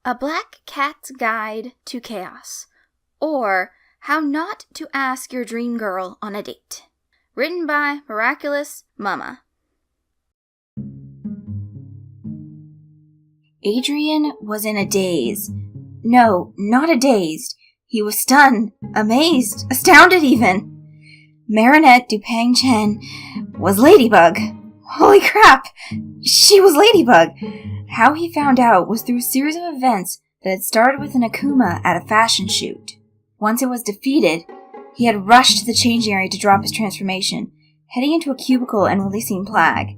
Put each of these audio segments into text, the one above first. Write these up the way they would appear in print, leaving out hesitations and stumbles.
A Black Cat's Guide to Chaos, or How Not to Ask Your Dream Girl on a Date. Written by Miraculous Mama. Adrian was in a daze. No, not a dazed. He was stunned, amazed, astounded even. Marinette dupian-Cheng was Ladybug. Holy crap! She was Ladybug! How he found out was through a series of events that had started with an Akuma at a fashion shoot. Once it was defeated, he had rushed to the changing area to drop his transformation, heading into a cubicle and releasing Plag.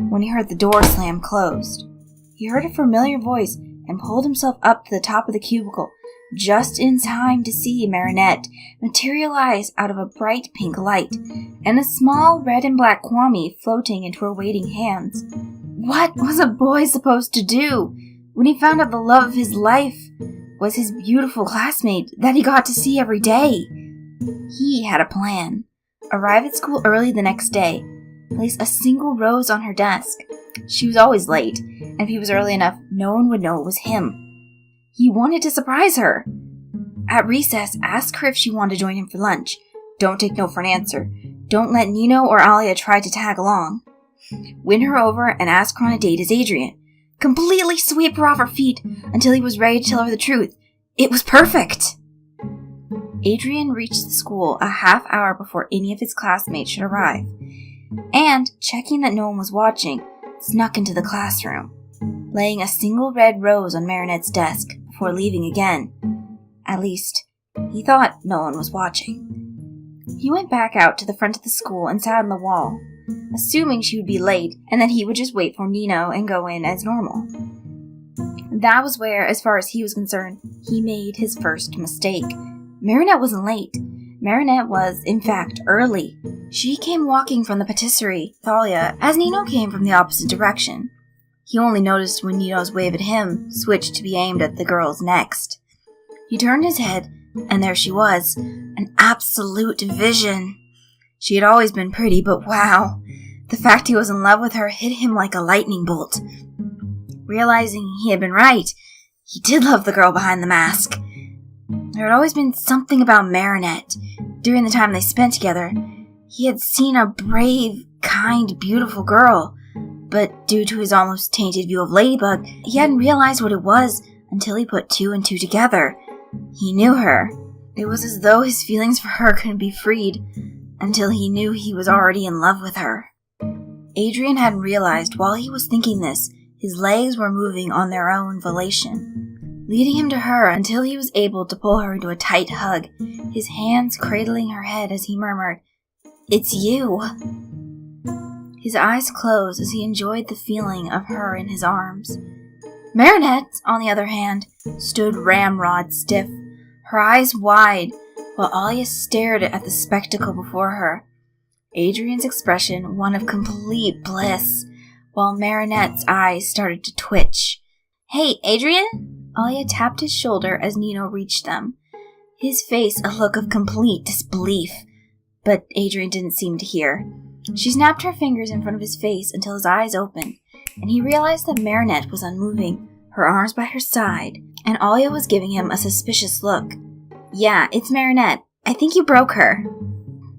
When he heard the door slam closed, he heard a familiar voice and pulled himself up to the top of the cubicle, just in time to see Marinette materialize out of a bright pink light, and a small red and black Kwame floating into her waiting hands. What was a boy supposed to do when he found out the love of his life was his beautiful classmate that he got to see every day? He had a plan. Arrive at school early the next day. Place a single rose on her desk. She was always late, and if he was early enough, no one would know it was him. He wanted to surprise her. At recess, ask her if she wanted to join him for lunch. Don't take no for an answer. Don't let Nino or Alia try to tag along. Win her over and ask her on a date as Adrian. Completely sweep her off her feet until he was ready to tell her the truth. It was perfect! Adrian reached the school a half hour before any of his classmates should arrive, and, checking that no one was watching, snuck into the classroom, laying a single red rose on Marinette's desk before leaving again. At least, he thought no one was watching. He went back out to the front of the school and sat on the wall, assuming she would be late and that he would just wait for Nino and go in as normal. That was where, as far as he was concerned, he made his first mistake. Marinette wasn't late. Marinette was, in fact, early. She came walking from the patisserie, Thalia, as Nino came from the opposite direction. He only noticed when Nino's wave at him switched to be aimed at the girls next. He turned his head, and there she was, an absolute vision. She had always been pretty, but wow, the fact he was in love with her hit him like a lightning bolt. Realizing he had been right, he did love the girl behind the mask. There had always been something about Marinette. During the time they spent together, he had seen a brave, kind, beautiful girl, but due to his almost tainted view of Ladybug, he hadn't realized what it was until he put two and two together. He knew her. It was as though his feelings for her couldn't be freed until he knew he was already in love with her. Adrian hadn't realized while he was thinking this, his legs were moving on their own volition, leading him to her until he was able to pull her into a tight hug, his hands cradling her head as he murmured, "It's you." His eyes closed as he enjoyed the feeling of her in his arms. Marinette, on the other hand, stood ramrod stiff, her eyes wide, while Alia stared at the spectacle before her. Adrian's expression one of complete bliss, while Marinette's eyes started to twitch. "Hey, Adrian?" Alia tapped his shoulder as Nino reached them, his face a look of complete disbelief, but Adrian didn't seem to hear. She snapped her fingers in front of his face until his eyes opened, and he realized that Marinette was unmoving, her arms by her side, and Alia was giving him a suspicious look. "Yeah, it's Marinette. I think you broke her."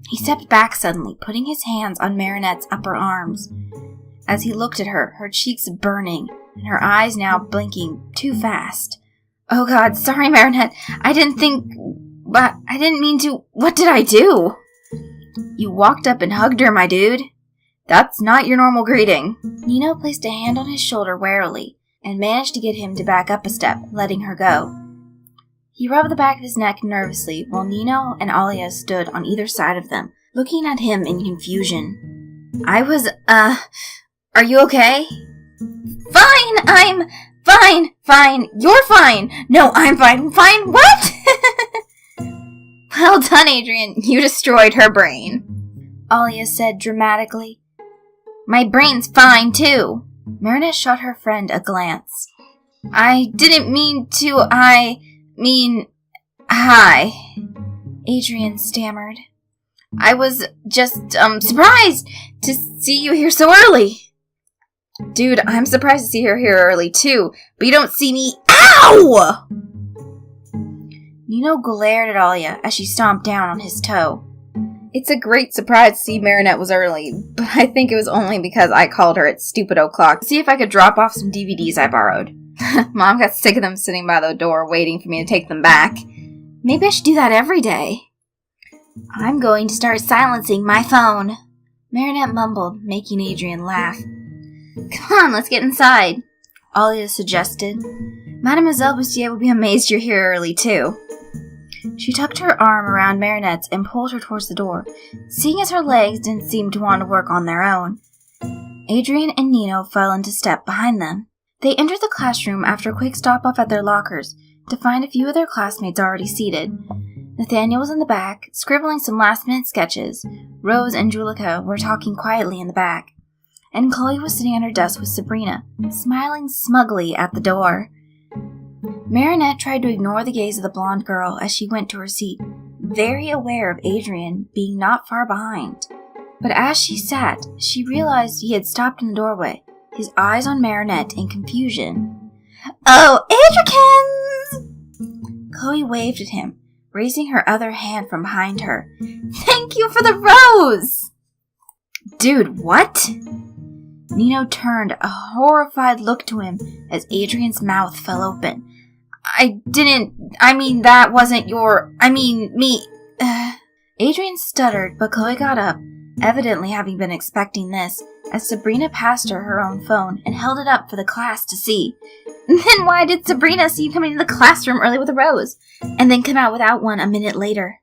He stepped back suddenly, putting his hands on Marinette's upper arms. As he looked at her, her cheeks burning, and her eyes now blinking too fast. "Oh God, sorry, Marinette. I didn't mean to. What did I do?" "You walked up and hugged her, my dude. That's not your normal greeting." Nino placed a hand on his shoulder warily and managed to get him to back up a step, letting her go. He rubbed the back of his neck nervously while Nino and Alia stood on either side of them, looking at him in confusion. Are you okay?" I'm fine. You're fine. No, I'm fine. Fine, what?" "Well done, Adrian. You destroyed her brain," Alia said dramatically. "My brain's fine, too." Marinette shot her friend a glance. "I didn't mean to, hi," Adrian stammered. "I was just, surprised to see you here so early." "Dude, I'm surprised to see her here early, too, but you don't see me." Ah! Ow! Nino glared at Alia as she stomped down on his toe. It's a great surprise to see Marinette was early, but I think it was only because I called her at stupid o'clock to see if I could drop off some DVDs I borrowed. Mom got sick of them sitting by the door waiting for me to take them back. Maybe I should do that every day. I'm going to start silencing my phone, Marinette mumbled, making Adrien laugh. Come on, let's get inside, Alia suggested. Mademoiselle Bustier will be amazed you're here early, too. She tucked her arm around Marinette's and pulled her towards the door, seeing as her legs didn't seem to want to work on their own. Adrien and Nino fell into step behind them. They entered the classroom after a quick stop-off at their lockers to find a few of their classmates already seated. Nathaniel was in the back, scribbling some last-minute sketches. Rose and Julika were talking quietly in the back. And Chloe was sitting at her desk with Sabrina, smiling smugly at the door. Marinette tried to ignore the gaze of the blonde girl as she went to her seat, very aware of Adrien being not far behind. But as she sat, she realized he had stopped in the doorway, his eyes on Marinette in confusion. Oh, Adrikins! Chloe waved at him, raising her other hand from behind her. Thank you for the rose! Dude, what? Nino turned a horrified look to him as Adrien's mouth fell open. That wasn't your, me. Adrien stuttered, but Chloe got up, evidently having been expecting this, as Sabrina passed her own phone and held it up for the class to see. Then why did Sabrina see you coming into the classroom early with a rose, and then come out without one a minute later?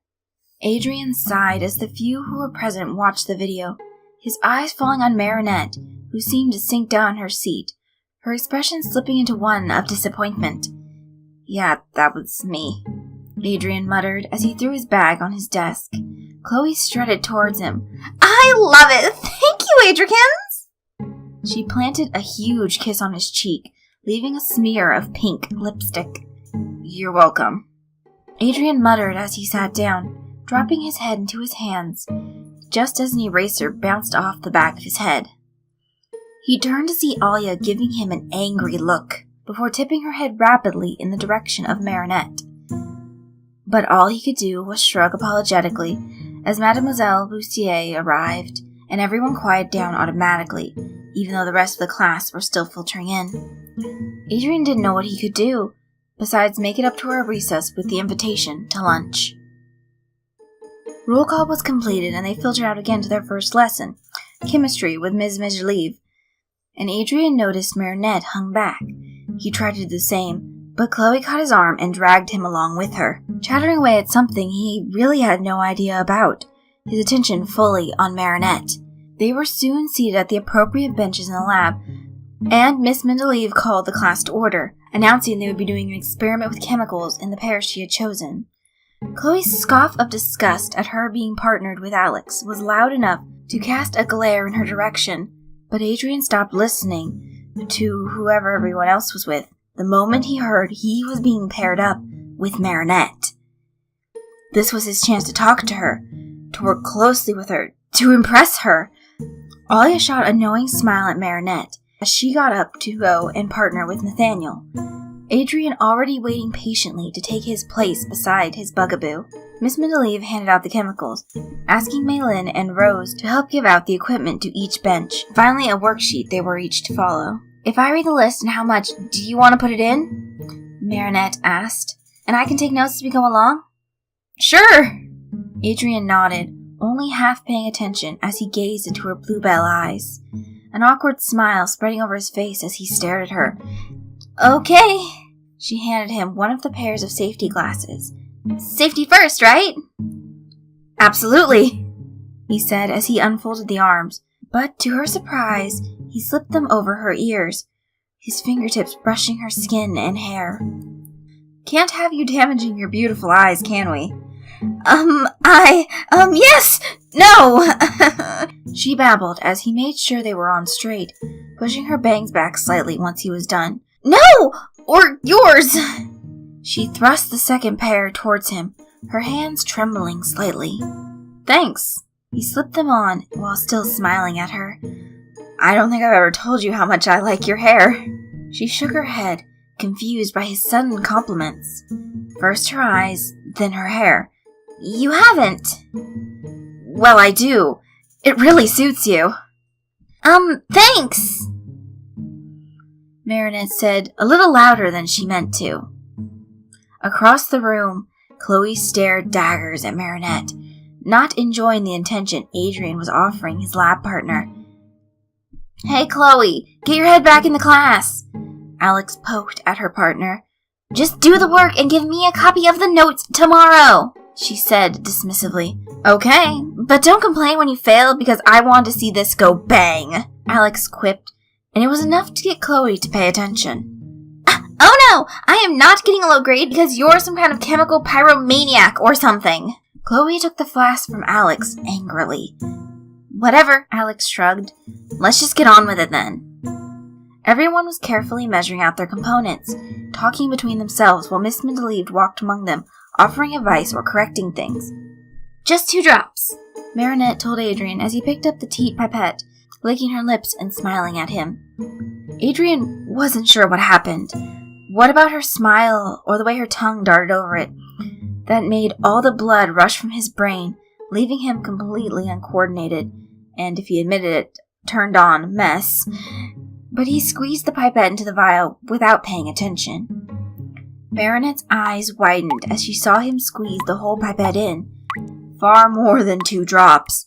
Adrien sighed as the few who were present watched the video, his eyes falling on Marinette, who seemed to sink down in her seat, her expression slipping into one of disappointment. Yeah, that was me, Adrien muttered as he threw his bag on his desk. Chloe strutted towards him. I love it! Thank you, Adrikins! She planted a huge kiss on his cheek, leaving a smear of pink lipstick. You're welcome, Adrien muttered as he sat down, dropping his head into his hands, just as an eraser bounced off the back of his head. He turned to see Alia giving him an angry look, before tipping her head rapidly in the direction of Marinette. But all he could do was shrug apologetically as Mademoiselle Bustier arrived, and everyone quieted down automatically, even though the rest of the class were still filtering in. Adrien didn't know what he could do, besides make it up to her at recess with the invitation to lunch. Roll call was completed, and they filtered out again to their first lesson, chemistry with Ms. Mejlev, and Adrien noticed Marinette hung back. He tried to do the same, but Chloe caught his arm and dragged him along with her, chattering away at something he really had no idea about, his attention fully on Marinette. They were soon seated at the appropriate benches in the lab, and Miss Mendeleev called the class to order, announcing they would be doing an experiment with chemicals in the pairs she had chosen. Chloe's scoff of disgust at her being partnered with Alex was loud enough to cast a glare in her direction, but Adrien stopped listening to whoever everyone else was with the moment he heard he was being paired up with Marinette. This was his chance to talk to her, to work closely with her, to impress her. Alia shot a knowing smile at Marinette as she got up to go and partner with Nathaniel, Adrien already waiting patiently to take his place beside his bugaboo. Miss Mendeleev handed out the chemicals, asking Maylin and Rose to help give out the equipment to each bench. Finally, a worksheet they were each to follow. If I read the list and how much, do you want to put it in? Marinette asked. And I can take notes as we go along? Sure! Adrien nodded, only half paying attention as he gazed into her bluebell eyes, an awkward smile spreading over his face as he stared at her. Okay. She handed him one of the pairs of safety glasses. Safety first, right? Absolutely, he said as he unfolded the arms, but to her surprise, he slipped them over her ears, his fingertips brushing her skin and hair. Can't have you damaging your beautiful eyes, can we? Yes! No! She babbled as he made sure they were on straight, pushing her bangs back slightly once he was done. No! Or yours! She thrust the second pair towards him, her hands trembling slightly. Thanks. He slipped them on while still smiling at her. I don't think I've ever told you how much I like your hair. She shook her head, confused by his sudden compliments. First her eyes, then her hair. "You haven't." "Well, I do. It really suits you." Thanks," Marinette said a little louder than she meant to. Across the room, Chloe stared daggers at Marinette, not enjoying the attention Adrien was offering his lab partner. "Hey, Chloe, get your head back in the class," Alex poked at her partner. "Just do the work and give me a copy of the notes tomorrow," she said dismissively. "Okay, but don't complain when you fail because I want to see this go bang," Alex quipped, and it was enough to get Chloe to pay attention. "Oh no, I am not getting a low grade because you're some kind of chemical pyromaniac or something." Chloe took the flask from Alex angrily. "Whatever," Alex shrugged. "Let's just get on with it then." Everyone was carefully measuring out their components, talking between themselves while Miss Mendeleev walked among them, offering advice or correcting things. "Just 2 drops," Marinette told Adrien as he picked up the teat pipette, licking her lips and smiling at him. Adrien wasn't sure what happened. What about her smile or the way her tongue darted over it that made all the blood rush from his brain, leaving him completely uncoordinated, and if he admitted it, turned on mess. But he squeezed the pipette into the vial without paying attention. Marinette's eyes widened as she saw him squeeze the whole pipette in, far more than 2 drops,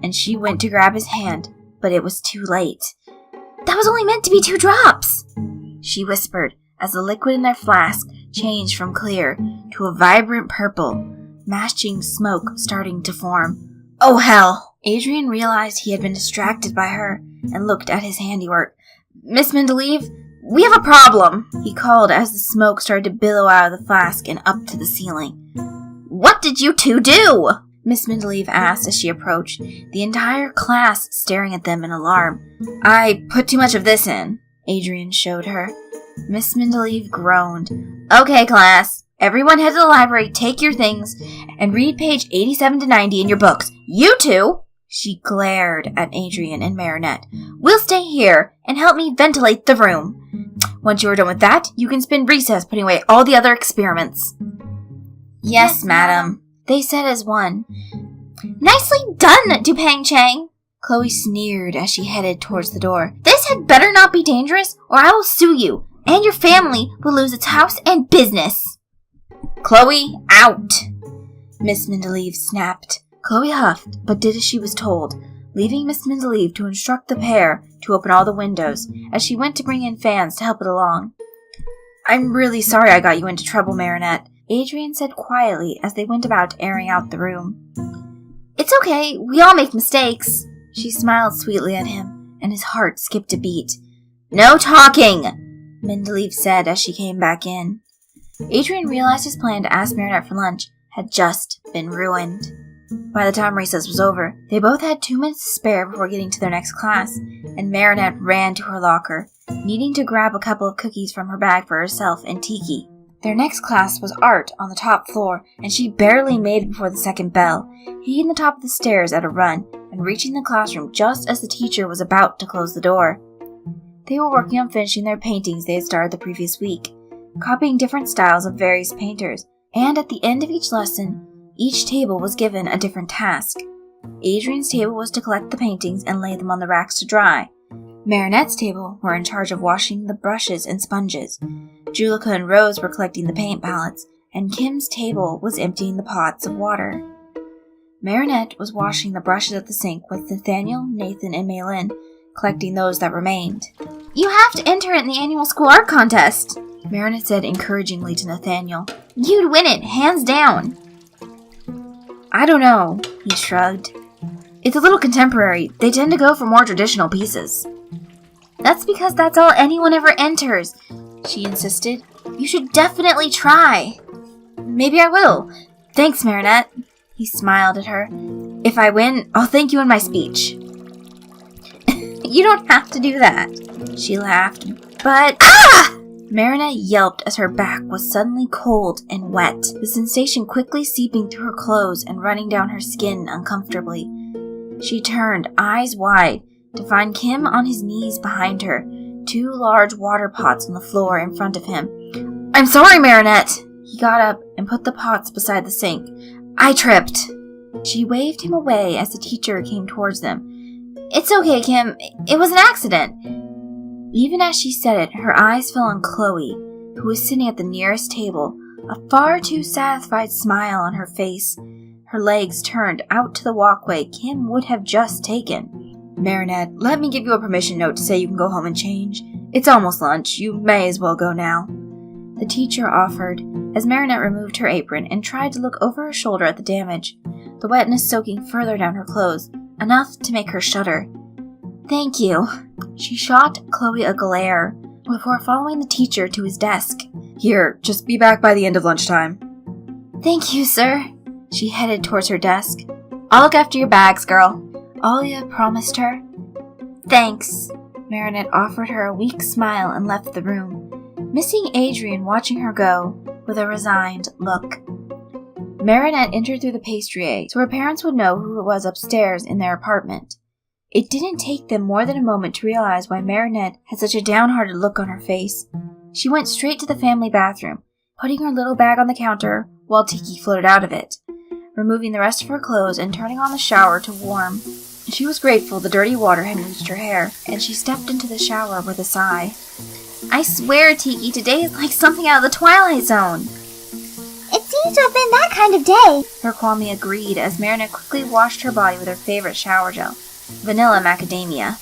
and she went to grab his hand, but it was too late. "That was only meant to be 2 drops, she whispered as the liquid in their flask changed from clear to a vibrant purple, matching smoke starting to form. "Oh hell!" Adrien realized he had been distracted by her and looked at his handiwork. "Miss Mendeleev, we have a problem," he called as the smoke started to billow out of the flask and up to the ceiling. "What did you 2 do?" Miss Mendeleev asked as she approached, the entire class staring at them in alarm. "I put too much of this in," Adrien showed her. Miss Mendeleev groaned. "Okay, class. Everyone head to the library, take your things, and read page 87 to 90 in your books. You 2, she glared at Adrien and Marinette, "will stay here and help me ventilate the room. Once you are done with that, you can spend recess putting away all the other experiments." "Yes, madam," they said as one. "Nicely done, dupian-cheng," Chloe sneered as she headed towards the door. "This had better not be dangerous, or I will sue you, and your family will lose its house and business." "Chloe, out!" Miss Mendeleev snapped. Chloe huffed, but did as she was told, leaving Miss Mendeleev to instruct the pair to open all the windows, as she went to bring in fans to help it along. "I'm really sorry I got you into trouble, Marinette," Adrien said quietly as they went about airing out the room. "It's okay, we all make mistakes." She smiled sweetly at him, and his heart skipped a beat. "No talking," Mendeleev said as she came back in. Adrien realized his plan to ask Marinette for lunch had just been ruined. By the time recess was over, they both had 2 minutes to spare before getting to their next class, and Marinette ran to her locker, needing to grab a couple of cookies from her bag for herself and Tiki. Their next class was art on the top floor, and she barely made it before the second bell, hitting the top of the stairs at a run and reaching the classroom just as the teacher was about to close the door. They were working on finishing their paintings they had started the previous week, copying different styles of various painters, and at the end of each lesson, each table was given a different task. Adrien's table was to collect the paintings and lay them on the racks to dry. Marinette's table were in charge of washing the brushes and sponges. Julika and Rose were collecting the paint palettes, and Kim's table was emptying the pots of water. Marinette was washing the brushes at the sink with Nathaniel, Nathan, and Maylin, collecting those that remained. "You have to enter in the annual school art contest," Marinette said encouragingly to Nathaniel. "You'd win it, hands down." "I don't know," he shrugged. "It's a little contemporary. They tend to go for more traditional pieces." "That's because that's all anyone ever enters," she insisted. "You should definitely try." "Maybe I will. Thanks, Marinette." He smiled at her. "If I win, I'll thank you in my speech." "You don't have to do that," she laughed. "But ah!" Marinette yelped as her back was suddenly cold and wet, the sensation quickly seeping through her clothes and running down her skin uncomfortably. She turned, eyes wide, to find Kim on his knees behind her, 2 large water pots on the floor in front of him. "I'm sorry, Marinette!" He got up and put the pots beside the sink. "I tripped." She waved him away as the teacher came towards them. "It's okay, Kim. It was an accident." Even as she said it, her eyes fell on Chloe, who was sitting at the nearest table, a far too satisfied smile on her face, her legs turned out to the walkway Kim would have just taken. "Marinette, let me give you a permission note to say you can go home and change. It's almost lunch. You may as well go now," the teacher offered, as Marinette removed her apron and tried to look over her shoulder at the damage, the wetness soaking further down her clothes, enough to make her shudder. "Thank you." She shot Chloe a glare before following the teacher to his desk. "Here, just be back by the end of lunchtime." "Thank you, sir." She headed towards her desk. "I'll look after your bags, girl," Alia promised her. "Thanks." Marinette offered her a weak smile and left the room, missing Adrian watching her go with a resigned look. Marinette entered through the pastry so her parents would know who it was upstairs in their apartment. It didn't take them more than a moment to realize why Marinette had such a downhearted look on her face. She went straight to the family bathroom, putting her little bag on the counter while Tiki floated out of it, removing the rest of her clothes and turning on the shower to warm. She was grateful the dirty water hadn't reached her hair, and she stepped into the shower with a sigh. "I swear, Tiki, today is like something out of the Twilight Zone." "It seems to have been that kind of day," her Kwame agreed as Marinette quickly washed her body with her favorite shower gel, vanilla macadamia.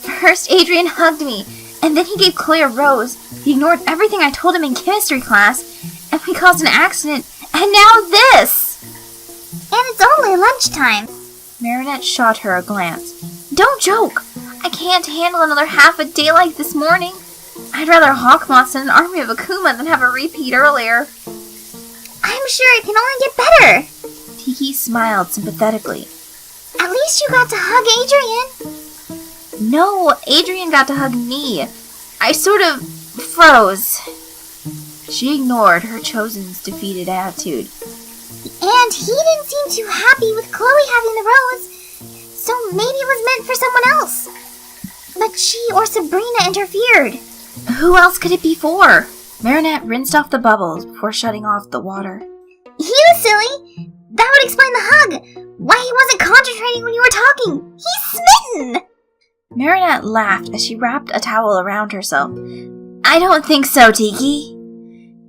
"First, Adrian hugged me, and then he gave Chloe a rose. He ignored everything I told him in chemistry class, and we caused an accident, and now this!" "And it's only lunchtime." Marinette shot her a glance. "Don't joke! I can't handle another half a day like this morning. I'd rather hawk moths in an army of Akuma than have a repeat earlier." "I'm sure it can only get better." Tiki smiled sympathetically. "At least you got to hug Adrian." "No, Adrian got to hug me. I sort of froze." She ignored her chosen's defeated attitude. "And he didn't seem too happy with Chloe having the rose, so maybe it was meant for someone else. But she or Sabrina interfered." "Who else could it be for?" Marinette rinsed off the bubbles before shutting off the water. "He was silly. That would explain the hug. Why he wasn't concentrating when you were talking. He's smitten." Marinette laughed as she wrapped a towel around herself. "I don't think so, Tiki."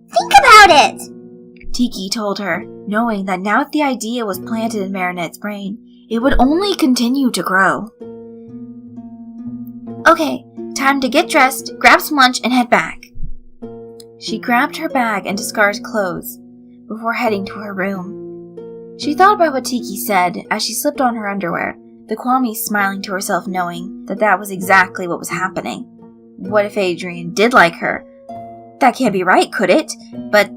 "Think about it," Tiki told her, knowing that now that the idea was planted in Marinette's brain, it would only continue to grow. "Okay, time to get dressed, grab some lunch, and head back." She grabbed her bag and discarded clothes before heading to her room. She thought about what Tiki said as she slipped on her underwear, the Kwame smiling to herself knowing that that was exactly what was happening. What if Adrian did like her? That can't be right, could it? But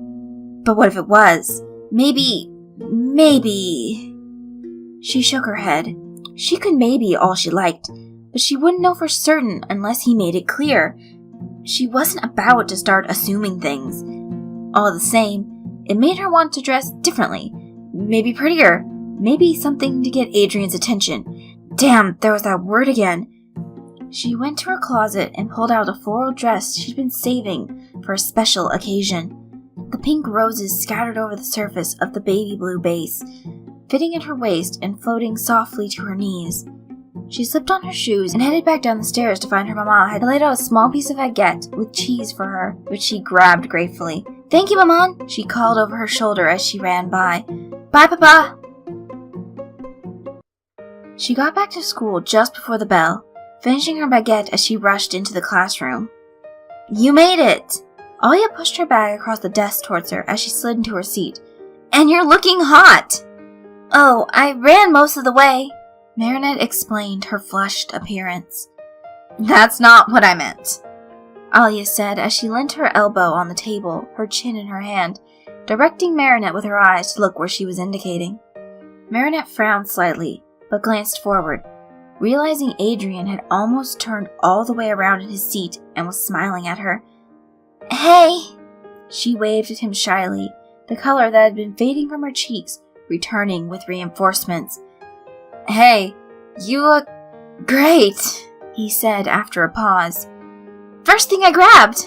what if it was? Maybe... She shook her head. She could maybe all she liked, but she wouldn't know for certain unless he made it clear. She wasn't about to start assuming things. All the same, it made her want to dress differently. Maybe prettier. Maybe something to get Adrian's attention. Damn, there was that word again. She went to her closet and pulled out a floral dress she'd been saving for a special occasion. The pink roses scattered over the surface of the baby blue base, fitting at her waist and floating softly to her knees. She slipped on her shoes and headed back down the stairs to find her mama had laid out a small piece of baguette with cheese for her, which she grabbed gratefully. "Thank you, Maman," she called over her shoulder as she ran by. "Bye, Papa." She got back to school just before the bell, finishing her baguette as she rushed into the classroom. "You made it!" Alia pushed her bag across the desk towards her as she slid into her seat. "And you're looking hot!" "Oh, I ran most of the way," Marinette explained her flushed appearance. "That's not what I meant," Alia said as she leant her elbow on the table, her chin in her hand, directing Marinette with her eyes to look where she was indicating. Marinette frowned slightly, but glanced forward, realizing Adrian had almost turned all the way around in his seat and was smiling at her. "Hey!" She waved at him shyly, the color that had been fading from her cheeks returning with reinforcements. "Hey, you look great," he said after a pause. first thing I grabbed,"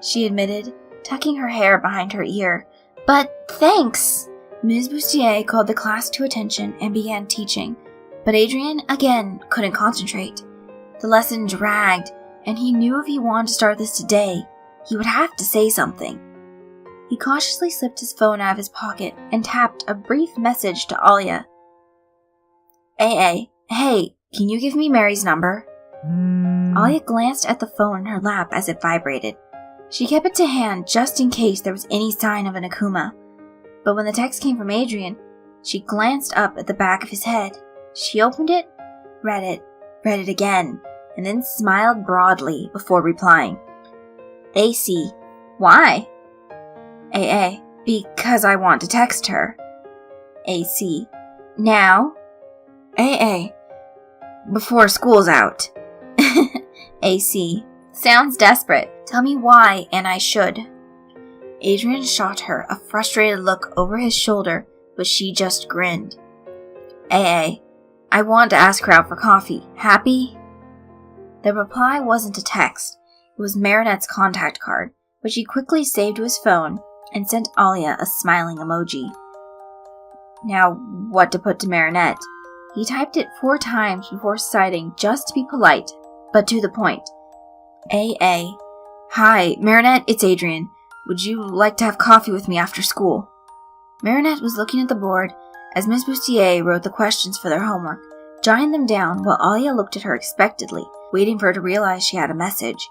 she admitted, tucking her hair behind her ear. "But thanks." Ms. Bustier called the class to attention and began teaching, but Adrien again couldn't concentrate. The lesson dragged, and he knew if he wanted to start this today, he would have to say something. He cautiously slipped his phone out of his pocket and tapped a brief message to Alia. "AA, hey, can you give me Mary's number?" Alia glanced at the phone in her lap as it vibrated. She kept it to hand just in case there was any sign of an Akuma. But when the text came from Adrien, she glanced up at the back of his head. She opened it, read it again, and then smiled broadly before replying. "AC, why?" "AA, because I want to text her." "AC, now?" "AA, before school's out." "AC, sounds desperate. Tell me why, and I should." Adrien shot her a frustrated look over his shoulder, but she just grinned. "AA, I want to ask her out for coffee. Happy?" The reply wasn't a text. It was Marinette's contact card, which he quickly saved to his phone and sent Alia a smiling emoji. Now, what to put to Marinette? He typed it 4 times before deciding just to be polite, but to the point. "AA, hi, Marinette, it's Adrien. Would you like to have coffee with me after school?" Marinette was looking at the board as Miss Bustier wrote the questions for their homework, jotting them down while Alia looked at her expectantly, waiting for her to realize she had a message.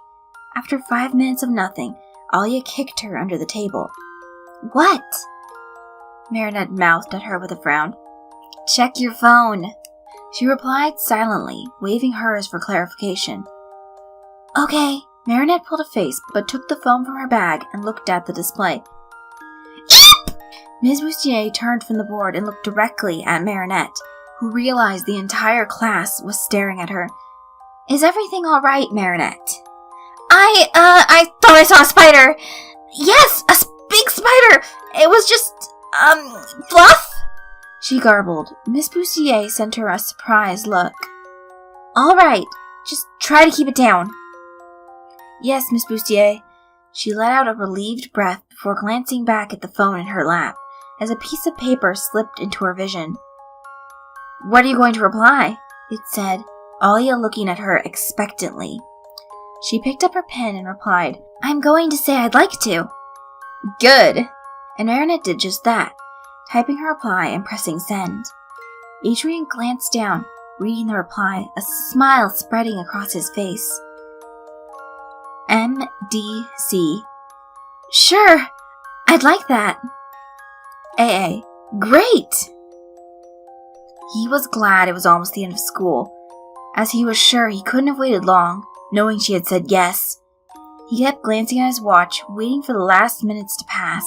After 5 minutes of nothing, Alia kicked her under the table. "What?" Marinette mouthed at her with a frown. "Check your phone." She replied silently, waving hers for clarification. "Okay." Marinette pulled a face, but took the phone from her bag and looked at the display. Ms. Bustier turned from the board and looked directly at Marinette, who realized the entire class was staring at her. "Is everything all right, Marinette?" I thought I saw a spider." "Yes, a big spider. It was just, fluff," she garbled. Miss Bustier sent her a surprised look. "All right, just try to keep it down." "Yes, Miss Bustier." She let out a relieved breath before glancing back at the phone in her lap as a piece of paper slipped into her vision. "What are you going to reply?" it said, Alia looking at her expectantly. She picked up her pen and replied, "I'm going to say I'd like to." "Good." And Marinette did just that, typing her reply and pressing send. Adrien glanced down, reading the reply, a smile spreading across his face. "MDC. Sure, I'd like that." "AA. Great!" He was glad it was almost the end of school, as he was sure he couldn't have waited long, knowing she had said yes. He kept glancing at his watch, waiting for the last minutes to pass.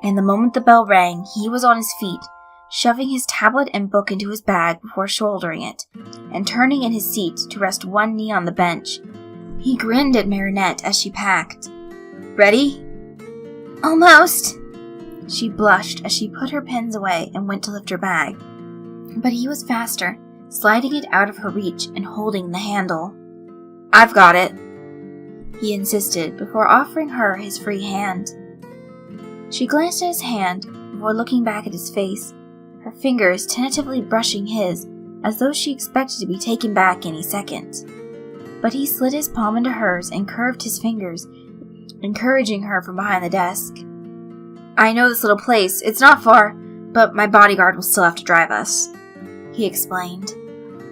And the moment the bell rang, he was on his feet, shoving his tablet and book into his bag before shouldering it, and turning in his seat to rest one knee on the bench. He grinned at Marinette as she packed. "Ready?" "Almost." She blushed as she put her pens away and went to lift her bag. But he was faster, sliding it out of her reach and holding the handle. "I've got it," he insisted before offering her his free hand. She glanced at his hand before looking back at his face, her fingers tentatively brushing his as though she expected to be taken back any second. But he slid his palm into hers and curved his fingers, encouraging her from behind the desk. "I know this little place. It's not far, but my bodyguard will still have to drive us," he explained.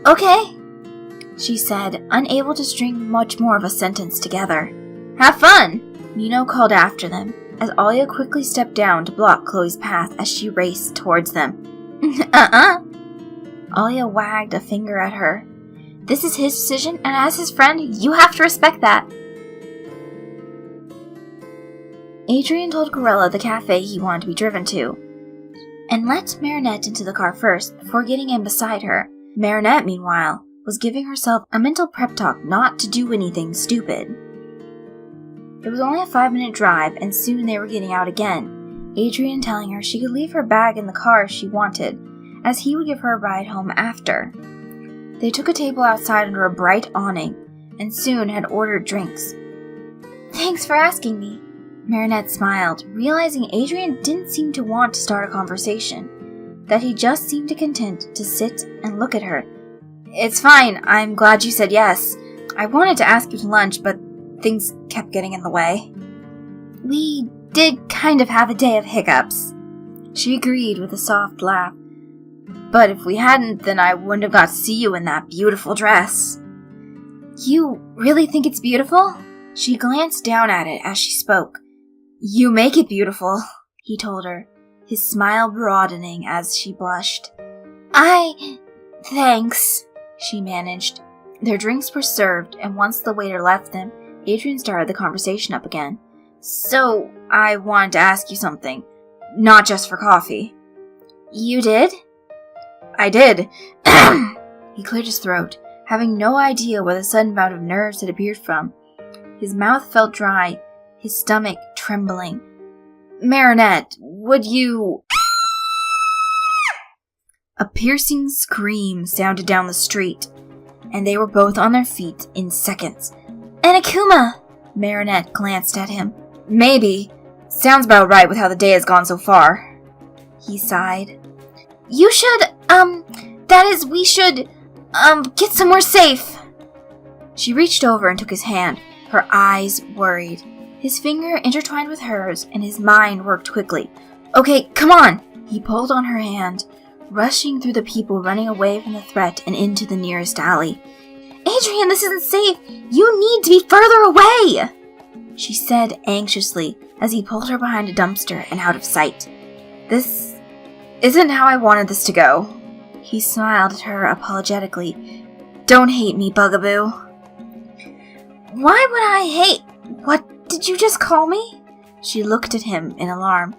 "Okay," she said, unable to string much more of a sentence together. "Have fun!" Nino called after them, as Alia quickly stepped down to block Chloe's path as she raced towards them. Alia wagged a finger at her. "This is his decision, and as his friend, you have to respect that." Adrien told Corella the cafe he wanted to be driven to, and let Marinette into the car first before getting in beside her. Marinette, meanwhile, was giving herself a mental prep talk not to do anything stupid. It was only a 5-minute drive, and soon they were getting out again, Adrien telling her she could leave her bag in the car if she wanted, as he would give her a ride home after. They took a table outside under a bright awning, and soon had ordered drinks. Thanks for asking me. Marinette smiled, realizing Adrian didn't seem to want to start a conversation, that he just seemed content to sit and look at her. It's fine, I'm glad you said yes. I wanted to ask you to lunch, but things kept getting in the way. We did kind of have a day of hiccups. She agreed with a soft laugh. But if we hadn't, then I wouldn't have got to see you in that beautiful dress. You really think it's beautiful? She glanced down at it as she spoke. You make it beautiful, he told her, his smile broadening as she blushed. Thanks, she managed. Their drinks were served, and once the waiter left them, Adrian started the conversation up again. So, I wanted to ask you something. Not just for coffee. You did? I did. He cleared his throat, having no idea where the sudden bout of nerves had appeared from. His mouth felt dry, his stomach trembling. Marinette, would you... A piercing scream sounded down the street, and they were both on their feet in seconds. Anakuma! Marinette glanced at him. Maybe. Sounds about right with how the day has gone so far. He sighed. You should, we should, get somewhere safe. She reached over and took his hand, her eyes worried. His finger intertwined with hers, and his mind worked quickly. Okay, come on! He pulled on her hand, rushing through the people running away from the threat and into the nearest alley. Adrian, this isn't safe! You need to be further away! She said anxiously as he pulled her behind a dumpster and out of sight. This isn't how I wanted this to go. He smiled at her apologetically. Don't hate me, Bugaboo. Why would I hate? What did you just call me? She looked at him in alarm.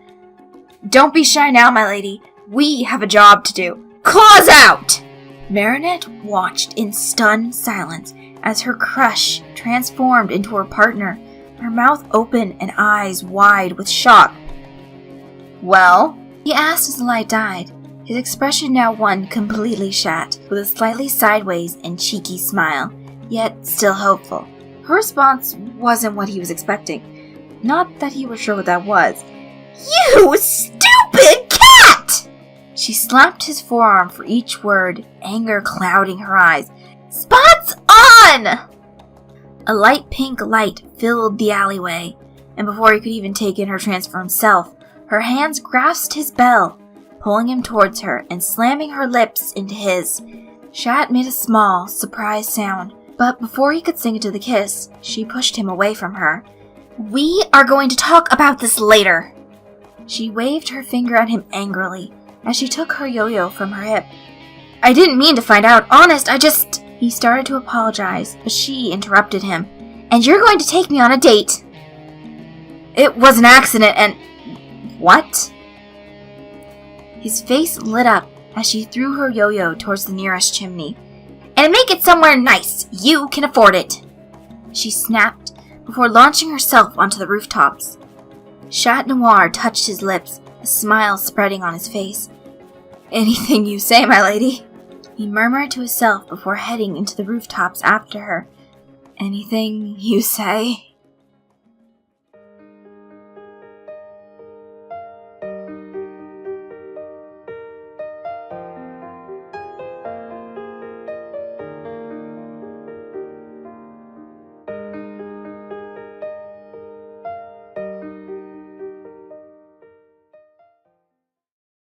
Don't be shy now, my lady. We have a job to do. Claws out! Marinette watched in stunned silence as her crush transformed into her partner, her mouth open and eyes wide with shock. Well? He asked as the light died, his expression now one completely shat, with a slightly sideways and cheeky smile, yet still hopeful. Her response wasn't what he was expecting. Not that he was sure what that was. You stupid cat! She slapped his forearm for each word, anger clouding her eyes. Spots on! A light pink light filled the alleyway, and before he could even take in her transformed self, her hands grasped his bell, pulling him towards her and slamming her lips into his. Shat made a small, surprised sound, but before he could sink into the kiss, she pushed him away from her. We are going to talk about this later. She waved her finger at him angrily as she took her yo-yo from her hip. I didn't mean to find out. Honest, I just... He started to apologize, but she interrupted him. And you're going to take me on a date. It was an accident and... What? His face lit up as she threw her yo-yo towards the nearest chimney. And make it somewhere nice. You can afford it. She snapped before launching herself onto the rooftops. Chat Noir touched his lips, a smile spreading on his face. Anything you say, my lady, he murmured to himself before heading into the rooftops after her. Anything you say?